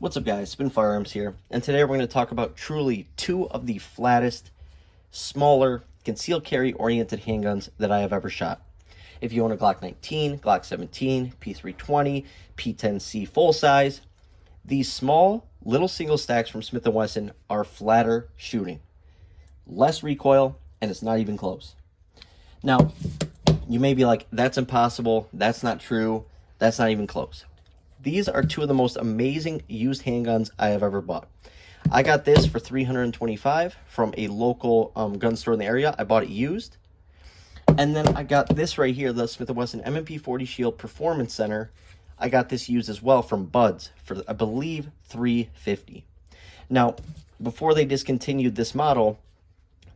What's up guys, Spin Firearms here, and today we're going to talk about truly two of the flattest, smaller, concealed carry oriented handguns that I have ever shot. If you own a Glock 19, Glock 17, P320, P10C full size, these small little single stacks from Smith & Wesson are flatter shooting. Less recoil, and it's not even close. Now, you may be like, that's impossible, that's not true, that's not even close. These are two of the most amazing used handguns I have ever bought. I got this for $325 from a local gun store in the area. I bought it used. And then I got this right here, the Smith & Wesson M&P 40 Shield Performance Center. I got this used as well from Buds for, I believe, $350. Now, before they discontinued this model,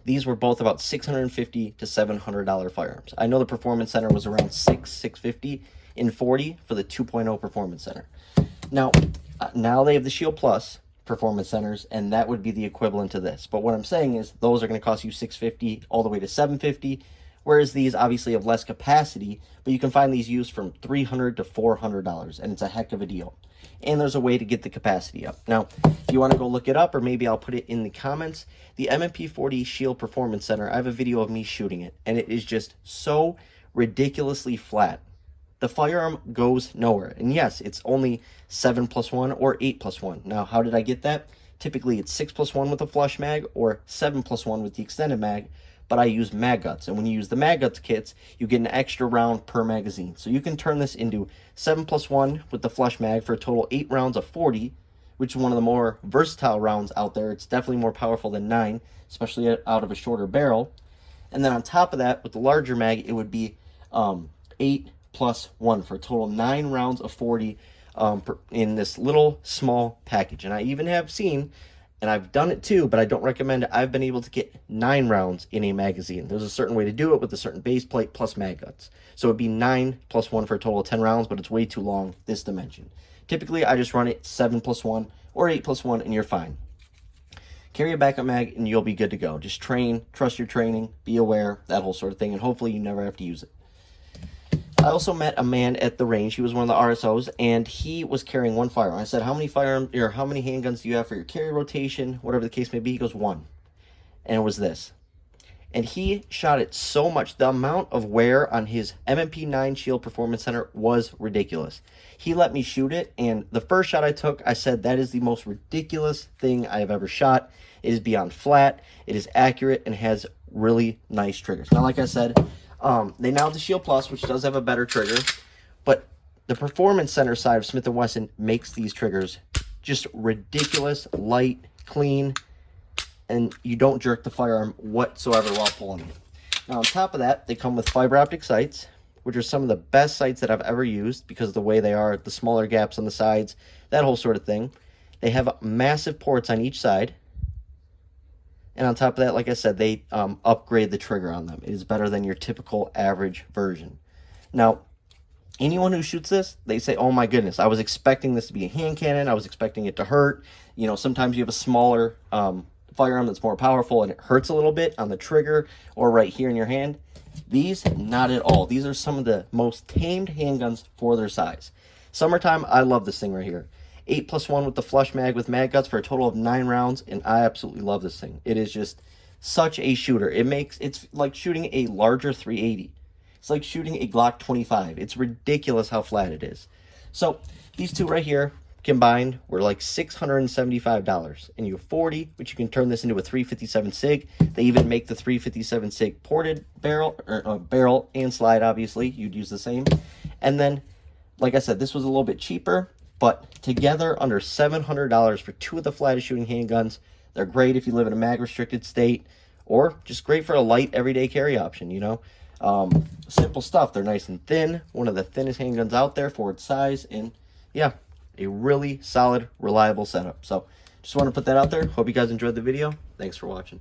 these were both about $650 to $700 firearms. I know the Performance Center was around $650 in 40 for the 2.0 Performance Center. Now they have the Shield Plus Performance Centers, and that would be the equivalent to this. But what I'm saying is those are going to cost you $650 all the way to $750, whereas these obviously have less capacity, but you can find these used from $300 to $400, and it's a heck of a deal. And there's a way to get the capacity up. Now, if you want to go look it up, or maybe I'll put it in the comments, the M&P 40 Shield Performance Center, I have a video of me shooting it, and it is just so ridiculously flat. The firearm goes nowhere. And yes, it's only 7+1 or 8+1. Now, how did I get that? Typically, it's 6+1 with a flush mag or 7+1 with the extended mag, but I use mag guts. And when you use the mag guts kits, you get an extra round per magazine. So you can turn this into 7+1 with the flush mag for a total 8 rounds of 40, which is one of the more versatile rounds out there. It's definitely more powerful than 9, especially out of a shorter barrel. And then on top of that, with the larger mag, it would be 8+1 for a total 9 rounds of 40 in this little small package. And I even have seen, and I've done it too, but I don't recommend it, I've been able to get 9 rounds in a magazine. There's a certain way to do it with a certain base plate plus mag guts. So it'd be 9+1 for a total of 10 rounds, but it's way too long, this dimension. Typically, I just run it 7+1 or 8+1, and you're fine. Carry a backup mag, and you'll be good to go. Just train, trust your training, be aware, that whole sort of thing, and hopefully you never have to use it. I also met a man at the range. He was one of the RSOs, and he was carrying one firearm. I said, how many firearms or how many handguns do you have for your carry rotation, whatever the case may be? He goes, 1. And it was this. And he shot it so much. The amount of wear on his M&P 9 Shield Performance Center was ridiculous. He let me shoot it, and the first shot I took, I said, that is the most ridiculous thing I have ever shot. It is beyond flat. It is accurate and has really nice triggers. Now, like I said, they now have the Shield Plus, which does have a better trigger, but the Performance Center side of Smith & Wesson makes these triggers just ridiculous, light, clean, and you don't jerk the firearm whatsoever while pulling it. Now, on top of that, they come with fiber optic sights, which are some of the best sights that I've ever used because of the way they are, the smaller gaps on the sides, that whole sort of thing. They have massive ports on each side. And on top of that, like I said, they upgrade the trigger on them. It is better than your typical average version. Now, anyone who shoots this, they say, oh my goodness, I was expecting this to be a hand cannon. I was expecting it to hurt. You know, sometimes you have a smaller firearm that's more powerful and it hurts a little bit on the trigger or right here in your hand. These, not at all. These are some of the most tamed handguns for their size. Summertime, I love this thing right here. 8+1 with the flush mag with mag guts for a total of 9 rounds, and I absolutely love this thing. It is just such a shooter. It's like shooting a larger 380. It's like shooting a Glock 25. It's ridiculous how flat it is. So these two right here combined were like $675, and you have 40, which you can turn this into a 357 SIG. They even make the 357 SIG ported barrel, or barrel and slide. Obviously, you'd use the same. And then, like I said, this was a little bit cheaper. But together, under $700 for two of the flattest shooting handguns. They're great if you live in a mag-restricted state, or just great for a light, everyday carry option, you know. Simple stuff. They're nice and thin. One of the thinnest handguns out there for its size. And, yeah, a really solid, reliable setup. So, just want to put that out there. Hope you guys enjoyed the video. Thanks for watching.